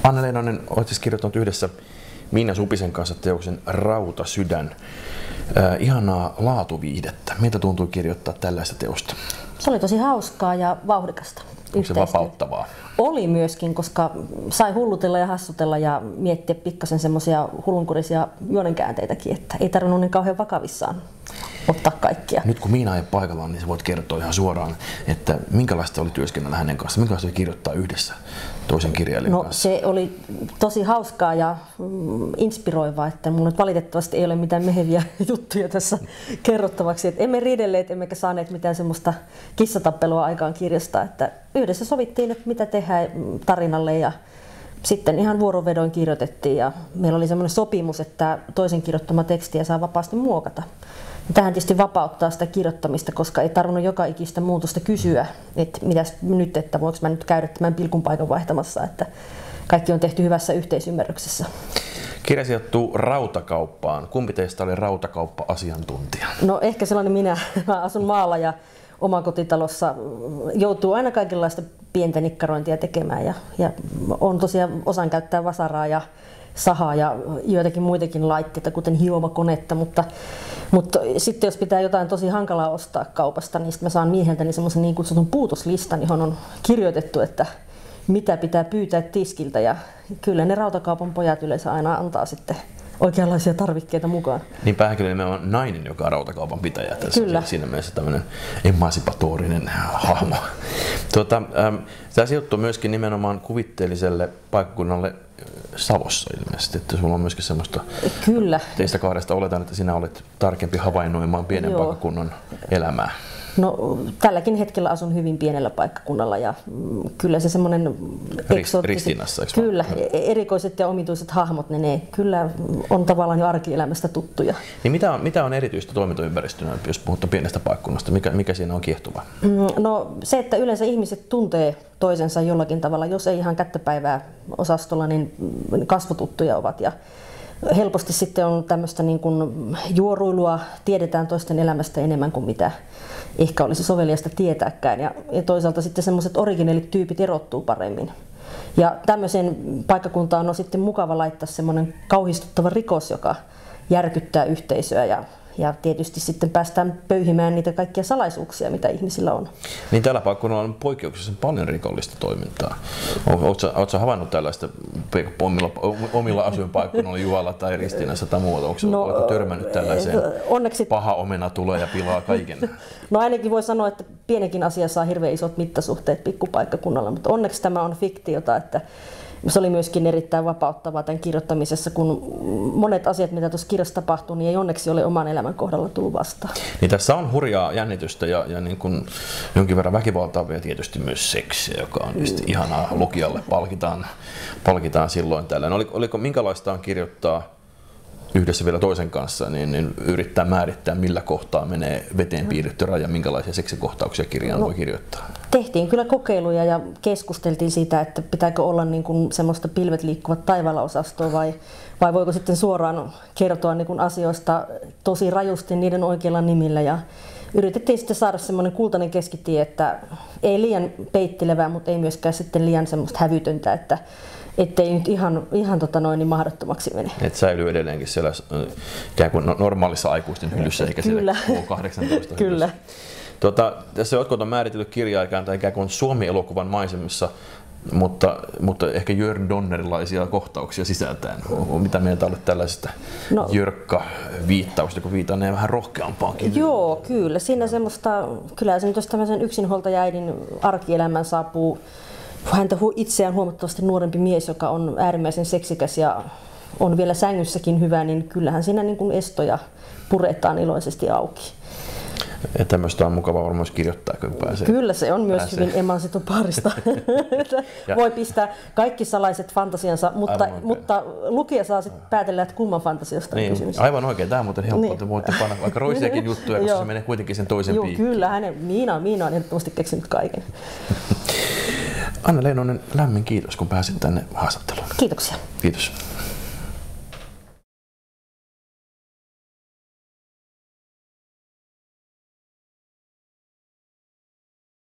Anna Leinonen, olet siis kirjoittanut yhdessä Miina Supisen kanssa teoksen Rautasydän. Ihanaa laatuviihdettä. Miltä tuntui kirjoittaa tällaista teosta? Se oli tosi hauskaa ja vauhdikasta. Onko se vapauttavaa? Oli myöskin, koska sai hullutella ja hassutella ja miettiä pikkasen semmoisia hullunkurisia juonenkäänteitäkin, että ei tarvinnut niin kauhean vakavissaan ottaa kaikkia. Nyt kun Miina ei paikalla, niin sä voit kertoa ihan suoraan, että minkälaista oli työskennellä hänen kanssaan, minkälaista oli kirjoittaa yhdessä toisen kirjailijan kanssa? Se oli tosi hauskaa ja inspiroivaa, että mun nyt valitettavasti ei ole mitään meheviä juttuja tässä kerrottavaksi. Että emme riidelleet, emmekä saaneet mitään semmoista kissatappelua aikaan kirjasta, että yhdessä sovittiin, että mitä tehdään tarinalle ja sitten ihan vuorovedoin kirjoitettiin ja meillä oli semmoinen sopimus, että toisen kirjoittama tekstiä saa vapaasti muokata. Tähän tietysti vapauttaa sitä kirjoittamista, koska ei tarvinnut joka ikistä muutosta kysyä, että mitäs nyt, että voinko mä nyt käydä tämän pilkun paikan vaihtamassa, että kaikki on tehty hyvässä yhteisymmärryksessä. Kirja sijoittuu rautakauppaan. Kumpi teistä oli rautakauppa-asiantuntija? No ehkä sellainen minä. Mä asun maalla ja omakotitalossa joutuu aina kaikenlaista pientä nikkarointia tekemään ja on tosiaan osaan käyttää vasaraa ja sahaa ja joitakin muitakin laitteita, kuten hiomakonetta, mutta sitten jos pitää jotain tosi hankalaa ostaa kaupasta, niin sitten mä saan mieheltäni semmoisen niin kutsutun puutoslistan, johon on kirjoitettu, että mitä pitää pyytää tiskiltä ja kyllä ne rautakaupan pojat yleensä aina antaa sitten oikeanlaisia tarvikkeita mukaan. Niin päähenkilö on nainen, joka on rautakaupan pitäjä. Kyllä. Siinä mielessä tämmöinen emansipatorinen hahmo. Tämä sijoittuu myöskin nimenomaan kuvitteelliselle paikkakunnalle Savossa ilmeisesti, että sulla on myöskin semmoista. Kyllä. Teistä kahdesta oletan, että sinä olet tarkempi havainnoimaan pienen paikkakunnan elämää. No, tälläkin hetkellä asun hyvin pienellä paikkakunnalla ja kyllä se semmoinen Ristiinassa, eikö kyllä, erikoiset ja omituiset hahmot, ne kyllä on tavallaan jo arkielämästä tuttuja. Niin mitä on erityistä toimintaympäristönä, jos puhutaan pienestä paikkakunnasta? Mikä siinä on kiehtova? No se, että yleensä ihmiset tuntee toisensa jollakin tavalla, jos ei ihan kättöpäivää osastolla, niin kasvotuttuja ovat. Ja helposti sitten on tämmöistä niin kuin juoruilua, tiedetään toisten elämästä enemmän kuin mitä ehkä olisi soveliasta tietääkään. Ja toisaalta sitten semmoiset originellit tyypit erottuu paremmin. Ja tämmöiseen paikkakuntaan on sitten mukava laittaa semmoinen kauhistuttava rikos, joka järkyttää yhteisöä ja tietysti sitten päästään pöyhimään niitä kaikkia salaisuuksia, mitä ihmisillä on. Niin tällä paikkakunnalla on poikkeuksellisen paljon rikollista toimintaa. Oletko havainnut tällaista omilla asuinpaikkakunnilla, Jualla tai Ristiinassa tai muuta? Oletko törmännyt tällaiseen, onneksi paha omena tulee ja pilaa kaiken? No ainakin voi sanoa, että pienenkin asia saa hirveän isot mittasuhteet pikkupaikkakunnalla, mutta onneksi tämä on fiktiota, että se oli myöskin erittäin vapauttavaa tämän kirjoittamisessa, kun monet asiat, mitä tuossa kirjassa tapahtuu, niin ei onneksi ole oman elämän kohdalla tullut vastaan. Niin tässä on hurjaa jännitystä ja niin kuin jonkin verran väkivaltaa ja tietysti myös seksiä, joka on ihanaa lukijalle, palkitaan silloin tällöin. Oliko minkälaista on kirjoittaa yhdessä vielä toisen kanssa, niin yrittää määrittää, millä kohtaa menee veteen piirretty raja, minkälaisia seksikohtauksia kirjaan voi kirjoittaa? Tehtiin kyllä kokeiluja ja keskusteltiin siitä, että pitääkö olla niin kuin semmoista pilvet liikkuvat taivaalla -osastoa vai voiko sitten suoraan kertoa niin kuin asioista tosi rajusti niiden oikeilla nimillä. Ja yritettiin sitten saada semmoinen kultainen keskitie, että ei liian peittilevää, mutta ei myöskään sitten liian semmoista hävytöntä, ettei nyt ihan niin mahdottomaksi mene. Et säilyy edelleenkin siellä ikään kuin normaalissa aikuisten hyllyssä, eikä siellä K18 Kyllä. Tässä jotkut on määritellyt kirja-aikaan tai ikään kuin Suomi-elokuvan maisemissa, mutta ehkä Jörn Donnerilaisia kohtauksia sisältäen. Mitä mieltä olet tällaisesta jyrkkä-viittausta, kun viitannee vähän rohkeampaankin? Joo, kyllä. Siinä semmoista, kyllä se nyt jos tämmöisen yksinhuoltajaäidin arkielämään saapuu häntä itseään huomattavasti nuorempi mies, joka on äärimmäisen seksikäs ja on vielä sängyssäkin hyvä, niin kyllähän siinä niin kuin estoja puretaan iloisesti auki. Ja tämmöistä on mukava varmaan kirjoittaa, kun pääsee. Kyllä se on myös hyvin emansitopaarista. Voi pistää kaikki salaiset fantasiansa, mutta lukija saa sitten päätellä, että kumman fantasiasta on kysymys. Aivan oikein. Tämä on muuten helppoa, että voitte panna vaikka roisiakin juttuja, koska se menee kuitenkin sen toisen piikkiin. Kyllä, Miina on ehdottomasti keksinyt kaiken. Anna Leinonen, lämmin kiitos, kun pääsit tänne haastatteluun. Kiitoksia. Kiitos.